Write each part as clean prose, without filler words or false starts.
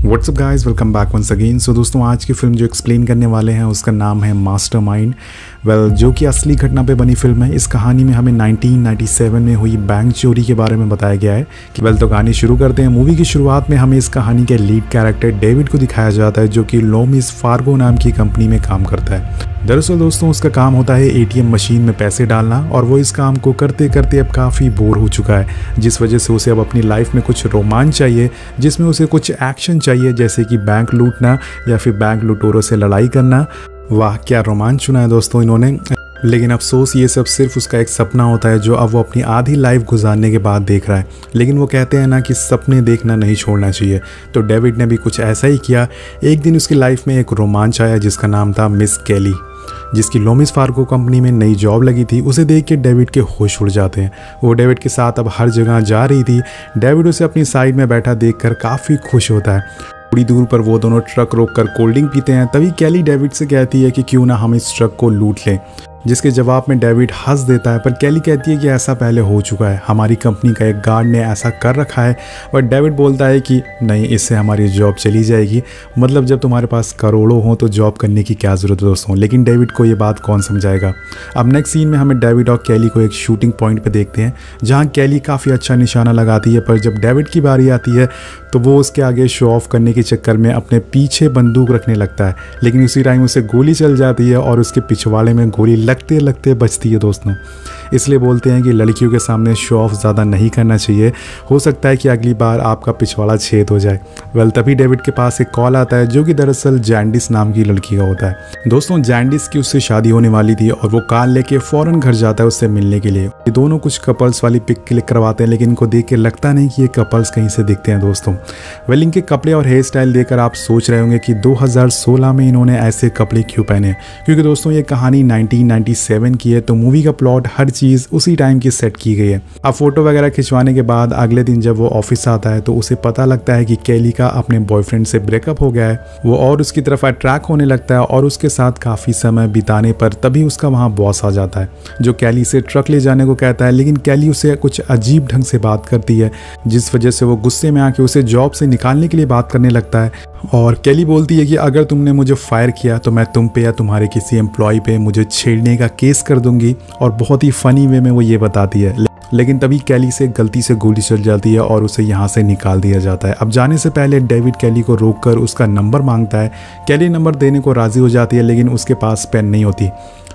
WhatsApp guys, welcome back once again. So दोस्तों, आज की फिल्म जो एक्सप्लेन करने वाले हैं उसका नाम है मास्टरमाइंड। जो कि असली घटना पे बनी फिल्म है। इस कहानी में हमें 1997 में हुई बैंक चोरी के बारे में बताया गया है कि तो कहानी शुरू करते हैं। मूवी की शुरुआत में हमें इस कहानी के लीड कैरेक्टर डेविड को दिखाया जाता है, जो कि लोमिस फार्गो नाम की कंपनी में काम करता है। दरअसल दोस्तों, उसका काम होता है एटीएम मशीन में पैसे डालना, और वो इस काम को करते करते अब काफ़ी बोर हो चुका है, जिस वजह से उसे अब अपनी लाइफ में कुछ रोमांच चाहिए, जिसमें उसे कुछ एक्शन चाहिए, जैसे कि बैंक लूटना या फिर बैंक लुटेरों से लड़ाई करना। वाह, क्या रोमांच चुना है दोस्तों इन्होंने। लेकिन अफसोस, ये सब सिर्फ उसका एक सपना होता है जो अब वो अपनी आधी लाइफ गुजारने के बाद देख रहा है। लेकिन वो कहते हैं ना कि सपने देखना नहीं छोड़ना चाहिए, तो डेविड ने भी कुछ ऐसा ही किया। एक दिन उसकी लाइफ में एक रोमांच आया जिसका नाम था मिस केली, जिसकी लोमिस फार्गो कंपनी में नई जॉब लगी थी। उसे देख के डेविड के होश उड़ जाते हैं। वो डेविड के साथ अब हर जगह जा रही थी। डेविड उसे अपनी साइड में बैठा देखकर काफ़ी खुश होता है। थोड़ी दूर पर वो दोनों ट्रक रोककर कोल्ड ड्रिंक पीते हैं। तभी केली डेविड से कहती है कि क्यों ना हम इस ट्रक को लूट लें, जिसके जवाब में डेविड हंस देता है। पर केली कहती है कि ऐसा पहले हो चुका है, हमारी कंपनी का एक गार्ड ने ऐसा कर रखा है। और डेविड बोलता है कि नहीं, इससे हमारी जॉब चली जाएगी। मतलब जब तुम्हारे पास करोड़ों हो तो जॉब करने की क्या ज़रूरत है दोस्तों। लेकिन डेविड को ये बात कौन समझाएगा। अब नेक्स्ट सीन में हमें डेविड और केली को एक शूटिंग पॉइंट पर देखते हैं, जहाँ केली काफ़ी अच्छा निशाना लगाती है। पर जब डेविड की बारी आती है तो वो उसके आगे शो ऑफ करने के चक्कर में अपने पीछे बंदूक रखने लगता है। लेकिन उसी टाइम उसे गोली चल जाती है और उसके पिछवाड़े में गोली लगते लगते बचती है दोस्तों। इसलिए बोलते हैं कि लड़कियों के सामने शो ऑफ ज़्यादा नहीं करना चाहिए, हो सकता है कि अगली बार आपका पिछवाड़ा छेद हो जाए। तभी डेविड के पास एक कॉल आता है, जो कि दरअसल जैंडिस नाम की लड़की का होता है। दोस्तों, जैंडिस की उससे शादी होने वाली थी और वो कार लेके फ़ौरन घर जाता है उससे मिलने के लिए। ये दोनों कुछ कपल्स वाली पिक क्लिक करवाते हैं, लेकिन इनको देख के लगता नहीं कि ये कपल्स कहीं से दिखते हैं दोस्तों। इनके कपड़े और हेयर स्टाइल देखकर आप सोच रहे होंगे कि 2016 में इन्होंने ऐसे कपड़े क्यों पहने। क्योंकि दोस्तों, ये कहानी 1997 की है, तो मूवी का प्लॉट हर चीज़ उसी टाइम की सेट की गई है। अब फोटो वगैरह खिंचवाने के बाद अगले दिन जब वो ऑफिस आता है तो उसे पता लगता है कि केली का अपने बॉयफ्रेंड से ब्रेकअप हो गया है। वो और उसकी तरफ अट्रैक्ट होने लगता है और उसके साथ काफ़ी समय बिताने पर तभी उसका वहाँ बॉस आ जाता है, जो केली से ट्रक ले जाने को कहता है। लेकिन केली उसे कुछ अजीब ढंग से बात करती है, जिस वजह से वो गुस्से में आके उसे जॉब से निकालने के लिए बात करने लगता है। और केली बोलती है कि अगर तुमने मुझे फायर किया तो मैं तुम पे या तुम्हारे किसी एम्प्लॉय पे मुझे छेड़ने का केस कर दूंगी। और बहुत ही फनी वे में वो ये बताती है। लेकिन तभी केली से गलती से गोली चल जाती है और उसे यहाँ से निकाल दिया जाता है। अब जाने से पहले डेविड केली को रोककर उसका नंबर मांगता है। केली नंबर देने को राजी हो जाती है, लेकिन उसके पास पेन नहीं होती,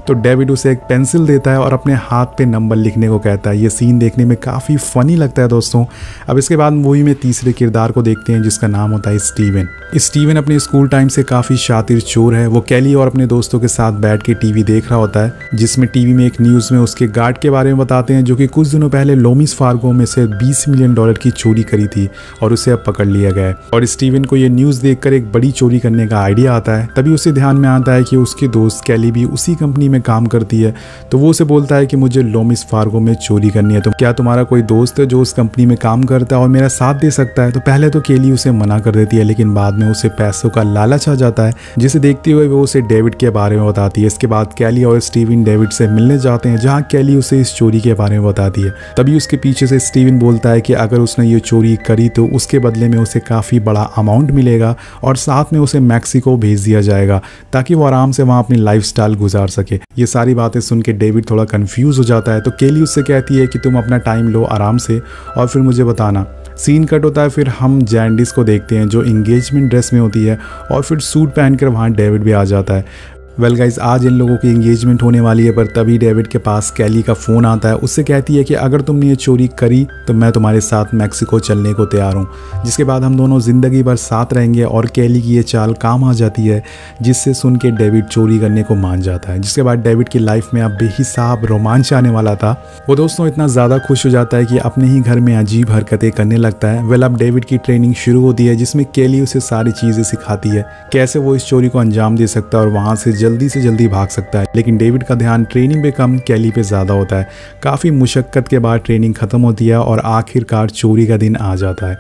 तो डेविड उसे एक पेंसिल देता है और अपने हाथ पे नंबर लिखने को कहता है। ये सीन देखने में काफ़ी फ़नी लगता है दोस्तों। अब इसके बाद मूवी में तीसरे किरदार को देखते हैं, जिसका नाम होता है स्टीवन। स्टीवन अपने स्कूल टाइम से काफ़ी शातिर चोर है। वो केली और अपने दोस्तों के साथ बैठ के टीवी देख रहा होता है, जिसमें टीवी में एक न्यूज़ में उसके गार्ड के बारे में बताते हैं, जो कि कुछ दिनों पहले लोमिस फार्गो में से $20 मिलियन की चोरी करी थी और उसे अब पकड़ लिया गया है। और स्टीवन को ये न्यूज़ देखकर एक बड़ी चोरी करने का आइडिया आता है। तभी उसे ध्यान में आता है कि उसकी दोस्त केली भी उसी कंपनी में काम करती है। तो वो उसे बोलता है कि मुझे लोमिस फार्गो में चोरी करनी है, तो क्या तुम्हारा कोई दोस्त है जो उस कंपनी में काम करता है और मेरा साथ दे सकता है। तो पहले तो केली उसे मना कर देती है, लेकिन बाद में उसे पैसों का लालच आ जाता है, जिसे देखते हुए वो उसे डेविड के बारे में बताती है। इसके बाद केली और स्टीवन डेविड से मिलने जाते हैं, जहाँ केली उसे इस चोरी के बारे में बताती है। तभी उसके पीछे से स्टीवन बोलता है कि अगर उसने ये चोरी करी तो उसके बदले में उसे काफ़ी बड़ा अमाउंट मिलेगा और साथ में उसे मैक्सिको भेज दिया जाएगा, ताकि वो आराम से वहाँ अपनी लाइफस्टाइल गुजार सके। ये सारी बातें सुन के डेविड थोड़ा कंफ्यूज हो जाता है। तो केली उससे कहती है कि तुम अपना टाइम लो आराम से और फिर मुझे बताना। सीन कट होता है, फिर हम जैंडिस को देखते हैं, जो इंगेजमेंट ड्रेस में होती है, और फिर सूट पहनकर वहाँ डेविड भी आ जाता है। गाइस, आज इन लोगों की एंगेजमेंट होने वाली है। पर तभी डेविड के पास केली का फ़ोन आता है। उससे कहती है कि अगर तुमने ये चोरी करी तो मैं तुम्हारे साथ मैक्सिको चलने को तैयार हूँ। जिसके बाद हम दोनों ज़िंदगी भर साथ रहेंगे। और केली की ये चाल काम आ जाती है, जिससे सुन के डेविड चोरी करने को मान जाता है। जिसके बाद डेविड की लाइफ में अब बेहिसाब रोमांच आने वाला था। वो दोस्तों इतना ज़्यादा खुश हो जाता है कि अपने ही घर में अजीब हरकतें करने लगता है। अब डेविड की ट्रेनिंग शुरू होती है, जिसमें केली उसे सारी चीज़ें सिखाती है, कैसे वो इस चोरी को अंजाम दे सकता है। और वहाँ से जल्दी से जल्दी भाग सकता है, लेकिन डेविड का ध्यान ट्रेनिंग पे कम कैली पे ज़्यादा होता है। काफ़ी मुशक्क़त के बाद ट्रेनिंग ख़त्म होती है और आखिरकार चोरी का दिन आ जाता है।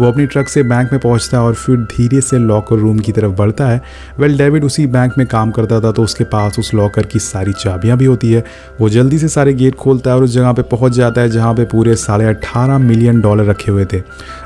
वो अपनी ट्रक से बैंक में पहुंचता है और फिर धीरे से लॉकर रूम की तरफ बढ़ता है। डेविड उसी बैंक में काम करता था, तो उसके पास उस लॉकर की सारी चाबियां भी होती है। वो जल्दी से सारे गेट खोलता है और उस जगह पे पहुंच जाता है जहां पे पूरे $18.5 मिलियन रखे हुए थे।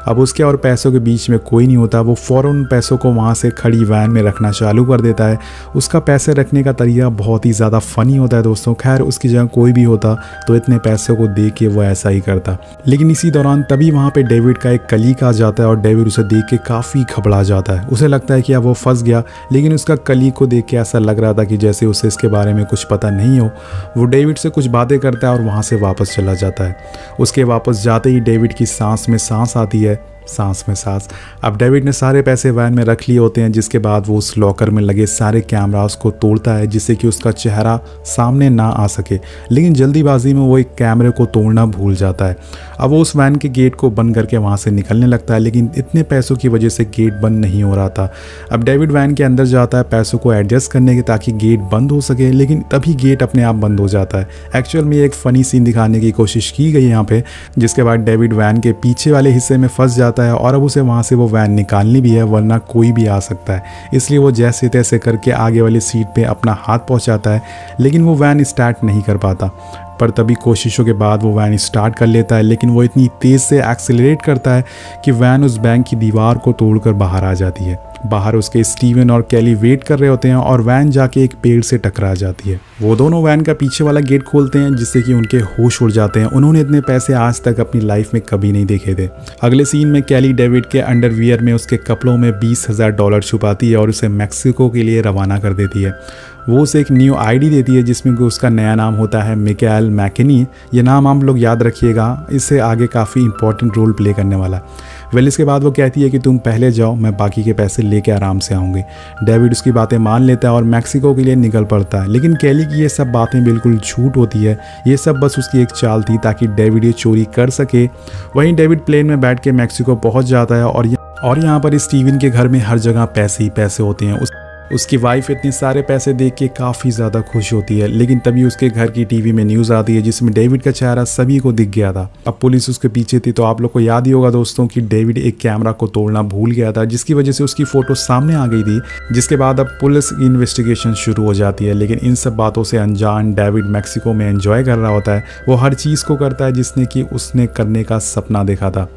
अब उसके और पैसों के बीच में कोई नहीं होता। वो फ़ौरन पैसों को वहाँ से खड़ी वैन में रखना चालू कर देता है। उसका पैसे रखने का तरीका बहुत ही ज़्यादा फ़नी होता है दोस्तों। खैर, उसकी जगह कोई भी होता तो इतने पैसों को देख के वो ऐसा ही करता। लेकिन इसी दौरान तभी वहाँ पे डेविड का एक कलीग आ जाता है और डेविड उसे देख के काफ़ी घबरा जाता है। उसे लगता है कि अब वो फंस गया, लेकिन उसका कलीग को देख के ऐसा लग रहा था कि जैसे उसे इसके बारे में कुछ पता नहीं हो। वो डेविड से कुछ बातें करता है और वहाँ से वापस चला जाता है। उसके वापस जाते ही डेविड की सांस में सांस आती है, सांस में सांस। अब डेविड ने सारे पैसे वैन में रख लिए होते हैं, जिसके बाद वो उस लॉकर में लगे सारे कैमरास को तोड़ता है जिससे कि उसका चेहरा सामने ना आ सके। लेकिन जल्दीबाजी में वो एक कैमरे को तोड़ना भूल जाता है। अब वो उस वैन के गेट को बंद करके वहाँ से निकलने लगता है, लेकिन इतने पैसों की वजह से गेट बंद नहीं हो रहा था। अब डेविड वैन के अंदर जाता है पैसों को एडजस्ट करने के ताकि गेट बंद हो सके, लेकिन तभी गेट अपने आप बंद हो जाता है। एक्चुअल में एक फ़नी सीन दिखाने की कोशिश की गई यहाँ पे, जिसके बाद डेविड वैन के पीछे वाले हिस्से में फंस जाता है और अब उसे वहाँ से वो वैन निकालनी भी है, वरना कोई भी आ सकता है। इसलिए वो जैसे तैसे करके आगे वाली सीट पे अपना हाथ पहुँचाता है, लेकिन वो वैन स्टार्ट नहीं कर पाता। पर तभी कोशिशों के बाद वो वैन स्टार्ट कर लेता है, लेकिन वो इतनी तेज़ से एक्सेलरेट करता है कि वैन उस बैंक की दीवार को तोड़कर बाहर आ जाती है। बाहर उसके स्टीवन और कैली वेट कर रहे होते हैं और वैन जाके एक पेड़ से टकरा जाती है। वो दोनों वैन का पीछे वाला गेट खोलते हैं, जिससे कि उनके होश उड़ जाते हैं। उन्होंने इतने पैसे आज तक अपनी लाइफ में कभी नहीं देखे थे। अगले सीन में कैली डेविड के अंडरवियर में उसके कपड़ों में $20,000 छुपाती है और उसे मैक्सिको के लिए रवाना कर देती है। वो उसे एक न्यू आईडी देती है जिसमें कि उसका नया नाम होता है मिकाएल मैकेनी। ये नाम आप लोग याद रखिएगा, इससे आगे काफ़ी इंपॉर्टेंट रोल प्ले करने वाला। इसके बाद वो कहती है कि तुम पहले जाओ, मैं बाकी के पैसे लेके आराम से आऊँगी। डेविड उसकी बातें मान लेता है और मैक्सिको के लिए निकल पड़ता है, लेकिन कैली की ये सब बातें बिल्कुल झूठ होती है। ये सब बस उसकी एक चाल थी ताकि डेविड ये चोरी कर सके। वहीं डेविड प्लेन में बैठ के मैक्सिको पहुँच जाता है और यहाँ पर स्टीवन के घर में हर जगह पैसे ही पैसे होते हैं। उसकी वाइफ इतने सारे पैसे देख के काफ़ी ज़्यादा खुश होती है, लेकिन तभी उसके घर की टीवी में न्यूज़ आती है जिसमें डेविड का चेहरा सभी को दिख गया था। अब पुलिस उसके पीछे थी, तो आप लोग को याद ही होगा दोस्तों कि डेविड एक कैमरा को तोड़ना भूल गया था, जिसकी वजह से उसकी फ़ोटो सामने आ गई थी। जिसके बाद अब पुलिस की इन्वेस्टिगेशन शुरू हो जाती है, लेकिन इन सब बातों से अनजान डेविड मैक्सिको में एंजॉय कर रहा होता है। वो हर चीज़ को करता है जिसने कि उसने करने का सपना देखा था।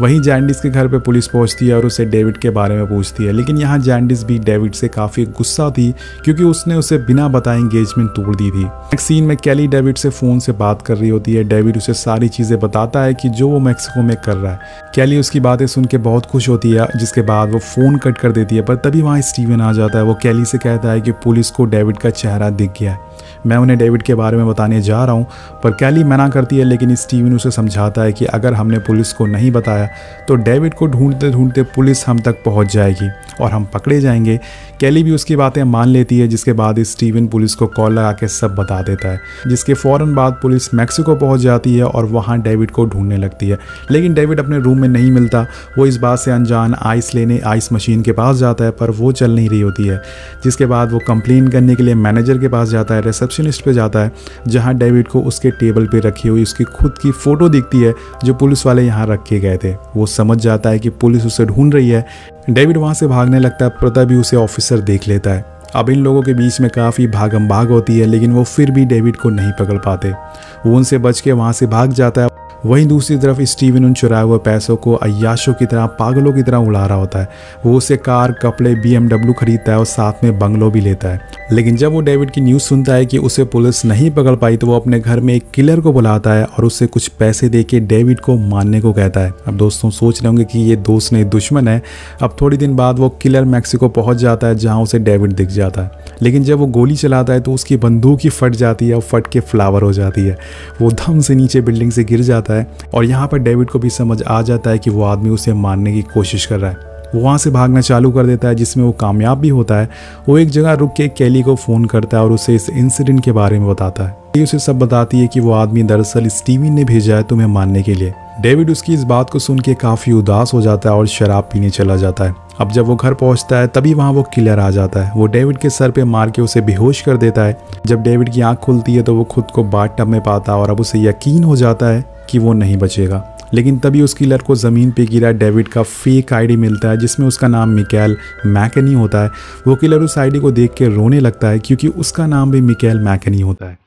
वहीं जैंडिस के घर पर पुलिस पहुँचती है और उसे डेविड के बारे में पूछती है, लेकिन यहाँ जैंडिस भी डेविड से काफ़ी गुस्सा थी क्योंकि उसने उसे बिना बताए एंगेजमेंट तोड़ दी थी। नेक्स्ट सीन में कैली डेविड से फोन से बात कर रही होती है। डेविड उसे सारी चीजें बताता है कि जो वो मैक्सिको में कर रहा है। कैली उसकी बातें सुन के बहुत खुश होती है, जिसके बाद वो फोन कट कर देती है। पर तभी वहाँ स्टीवन आ जाता है। वो कैली से कहता है कि पुलिस को डेविड का चेहरा दिख गया है, मैं उन्हें डेविड के बारे में बताने जा रहा हूँ। पर कैली मना करती है, लेकिन स्टीवन उसे समझाता है कि अगर हमने पुलिस को नहीं बताया तो डेविड को ढूंढते ढूंढते पुलिस हम तक पहुँच जाएगी और हम पकड़े जाएंगे। कैली भी उसकी बातें मान लेती है, जिसके बाद स्टीवन पुलिस को कॉल लगा के सब बता देता है, जिसके फ़ौरन बाद पुलिस मैक्सिको पहुंच जाती है और वहां डेविड को ढूंढने लगती है। लेकिन डेविड अपने रूम में नहीं मिलता। वो इस बात से अनजान आइस लेने आइस मशीन के पास जाता है, पर वो चल नहीं रही होती है। जिसके बाद वो कंप्लेन करने के लिए मैनेजर के पास जाता है, रिसेप्शनिस्ट पे जाता है, जहाँ डेविड को उसके टेबल पर रखी हुई उसकी खुद की फ़ोटो दिखती है जो पुलिस वाले यहाँ रखे गए थे। वो समझ जाता है कि पुलिस उसे ढूंढ रही है। डेविड वहाँ से भागने लगता है, पर तभी उसे ऑफिसर देख लेता है। अब इन लोगों के बीच में काफ़ी भागम भाग होती है, लेकिन वो फिर भी डेविड को नहीं पकड़ पाते। वो उनसे बच के वहाँ से भाग जाता है। वहीं दूसरी तरफ स्टीवन उन चुराए हुए पैसों को अय्याशों की तरह, पागलों की तरह उड़ा रहा होता है। वो उससे कार, कपड़े, BMW खरीदता है और साथ में बंगलो भी लेता है। लेकिन जब वो डेविड की न्यूज़ सुनता है कि उसे पुलिस नहीं पकड़ पाई, तो वो अपने घर में एक किलर को बुलाता है और उससे कुछ पैसे दे के डेविड को मारने को कहता है। अब दोस्तों सोच रहे होंगे कि ये दोस्त नहीं दुश्मन है। अब थोड़ी दिन बाद वो किलर मैक्सिको पहुंच जाता है, जहां उसे डेविड दिख जाता है। लेकिन जब वो गोली चलाता है तो उसकी बंदूक ही फट जाती है और फट के फ्लावर हो जाती है। वो धम से नीचे बिल्डिंग से गिर जाता है और यहाँ पर डेविड को भी समझ आ जाता है कि वो आदमी उसे मारने की कोशिश कर रहा है। वो वहाँ से भागना चालू कर देता है, जिसमें वो कामयाब भी होता है। वो एक जगह रुक के कैली को फ़ोन करता है और उसे इस इंसिडेंट के बारे में बताता है। ये उसे सब बताती है कि वो आदमी दरअसल स्टीवन ने भेजा है तुम्हें मारने के लिए। डेविड उसकी इस बात को सुन के काफ़ी उदास हो जाता है और शराब पीने चला जाता है। अब जब वो घर पहुंचता है तभी वहाँ वो किलर आ जाता है। वो डेविड के सर पे मार के उसे बेहोश कर देता है। जब डेविड की आंख खुलती है तो वो खुद को बाथटब में पाता है और अब उसे यकीन हो जाता है कि वो नहीं बचेगा। लेकिन तभी उस किलर को ज़मीन पे गिरा डेविड का फेक आईडी मिलता है जिसमें उसका नाम मिकाएल मैकेनी होता है। वो किलर उस आईडी को देख के रोने लगता है क्योंकि उसका नाम भी मिकाएल मैकेनी होता है।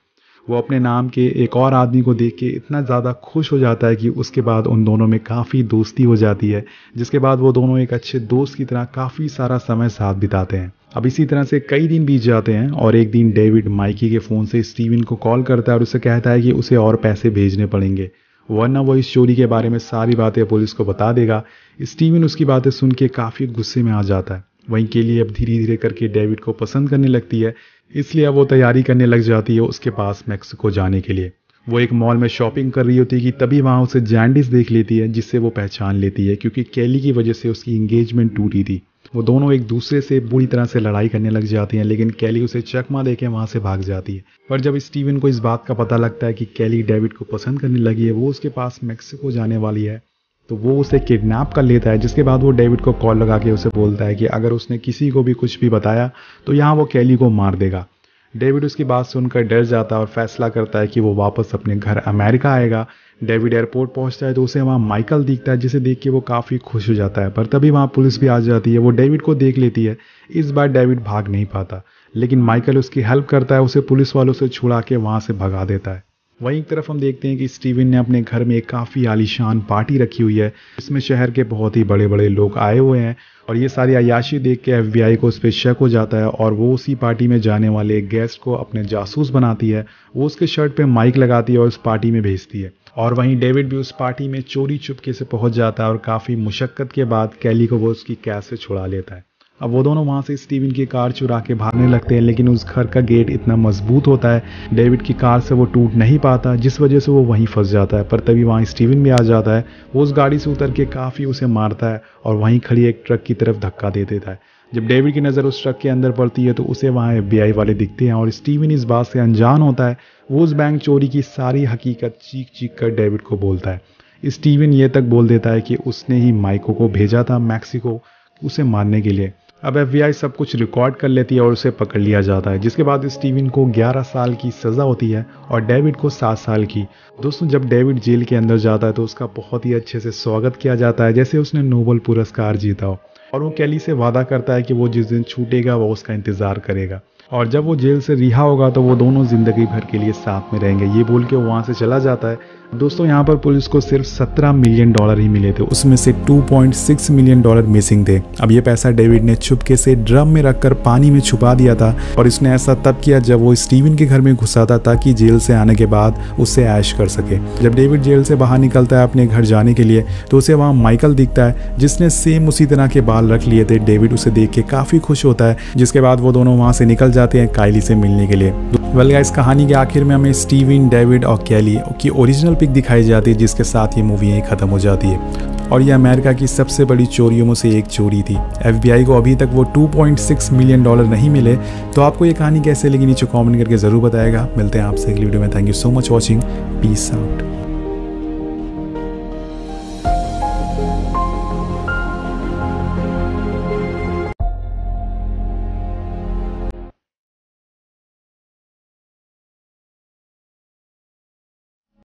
वो अपने नाम के एक और आदमी को देख के इतना ज़्यादा खुश हो जाता है कि उसके बाद उन दोनों में काफ़ी दोस्ती हो जाती है, जिसके बाद वो दोनों एक अच्छे दोस्त की तरह काफ़ी सारा समय साथ बिताते हैं। अब इसी तरह से कई दिन बीत जाते हैं और एक दिन डेविड माइकी के फ़ोन से स्टीवन को कॉल करता है और उसे कहता है कि उसे और पैसे भेजने पड़ेंगे, वरना वो इस चोरी के बारे में सारी बातें पुलिस को बता देगा। स्टीवन उसकी बातें सुन के काफ़ी गुस्से में आ जाता है। वहीं केली अब धीरे धीरे करके डेविड को पसंद करने लगती है, इसलिए अब वो तैयारी करने लग जाती है उसके पास मैक्सिको जाने के लिए। वो एक मॉल में शॉपिंग कर रही होती है कि तभी वहाँ उसे जैंडिस देख लेती है, जिससे वो पहचान लेती है क्योंकि केली की वजह से उसकी इंगेजमेंट टूटी थी। वो दोनों एक दूसरे से बुरी तरह से लड़ाई करने लग जाती हैं, लेकिन केली उसे चकमा देके वहाँ से भाग जाती है। पर जब स्टीवन को इस बात का पता लगता है कि केली डेविड को पसंद करने लगी है, वो उसके पास मैक्सिको जाने वाली है, तो वो उसे किडनैप कर लेता है। जिसके बाद वो डेविड को कॉल लगा के उसे बोलता है कि अगर उसने किसी को भी कुछ भी बताया तो यहाँ वो केली को मार देगा। डेविड उसकी बात सुनकर डर जाता है और फैसला करता है कि वो वापस अपने घर अमेरिका आएगा। डेविड एयरपोर्ट पहुंचता है तो उसे वहाँ माइकल दिखता है, जिसे देख के वो काफ़ी खुश हो जाता है। पर तभी वहाँ पुलिस भी आ जाती है। वो डेविड को देख लेती है। इस बार डेविड भाग नहीं पाता, लेकिन माइकल उसकी हेल्प करता है, उसे पुलिस वालों से छुड़ा के वहाँ से भगा देता है। वहीं एक तरफ हम देखते हैं कि स्टीवन ने अपने घर में एक काफ़ी आलीशान पार्टी रखी हुई है, जिसमें शहर के बहुत ही बड़े बड़े लोग आए हुए हैं और ये सारी अय्याशी देख के FBI को उस पर शक हो जाता है और वो उसी पार्टी में जाने वाले एक गेस्ट को अपने जासूस बनाती है। वो उसके शर्ट पे माइक लगाती है और उस पार्टी में भेजती है। और वहीं डेविड भी उस पार्टी में चोरी चुपके से पहुंच जाता है और काफ़ी मुशक्कत के बाद केली को वो उसकी कैद से छुड़ा लेता है। अब वो दोनों वहाँ से स्टीवन की कार चुरा के भागने लगते हैं, लेकिन उस घर का गेट इतना मजबूत होता है डेविड की कार से वो टूट नहीं पाता, जिस वजह से वो वहीं फंस जाता है। पर तभी वहाँ स्टीवन भी आ जाता है। वो उस गाड़ी से उतर के काफ़ी उसे मारता है और वहीं खड़ी एक ट्रक की तरफ धक्का दे देता है। जब डेविड की नज़र उस ट्रक के अंदर पड़ती है तो उसे वहाँ FBI वाले दिखते हैं और स्टीवन इस बात से अनजान होता है। वो उस बैंक चोरी की सारी हकीकत चीख चीख कर डेविड को बोलता है। स्टीवन ये तक बोल देता है कि उसने ही माइको को भेजा था मैक्सिको उसे मारने के लिए। अब FBI सब कुछ रिकॉर्ड कर लेती है और उसे पकड़ लिया जाता है, जिसके बाद स्टीवन को 11 साल की सज़ा होती है और डेविड को 7 साल की। दोस्तों, जब डेविड जेल के अंदर जाता है तो उसका बहुत ही अच्छे से स्वागत किया जाता है, जैसे उसने नोबेल पुरस्कार जीता हो। और वो केली से वादा करता है कि वो जिस दिन छूटेगा वो उसका इंतज़ार करेगा और जब वो जेल से रिहा होगा तो वो दोनों ज़िंदगी भर के लिए साथ में रहेंगे। ये बोल के वो वहाँ से चला जाता है। दोस्तों, यहाँ पर पुलिस को सिर्फ $17 मिलियन ही मिले थे, उसमें से $2.6 मिलियन मिसिंग थे। अब ये पैसा डेविड ने चुपके से ड्रम में रखकर पानी में छुपा दिया था और इसने ऐसा तब किया जब वो स्टीवन के घर में घुसा था ताकि जेल से आने के बाद उससे ऐश कर सके। जब डेविड जेल से बाहर निकलता है अपने घर जाने के लिए तो उसे वहाँ माइकल दिखता है, जिसने सेम उसी तरह के बाल रख लिए थे। डेविड उसे देख के काफ़ी खुश होता है, जिसके बाद वो दोनों वहाँ से निकल जाते हैं काइली से मिलने के लिए। वेल गाइस, कहानी के आखिर में हमें स्टीवन, डेविड और केली की ओरिजिनल पिक दिखाई जाती है, जिसके साथ ये मूवी यहीं ख़त्म हो जाती है। और ये अमेरिका की सबसे बड़ी चोरियों में से एक चोरी थी। FBI को अभी तक वो $2.6 मिलियन नहीं मिले। तो आपको ये कहानी कैसे लगी नीचे कमेंट करके ज़रूर बताएगा। मिलते हैं आपसे अगली वीडियो में। Thank you so much watching. Peace out.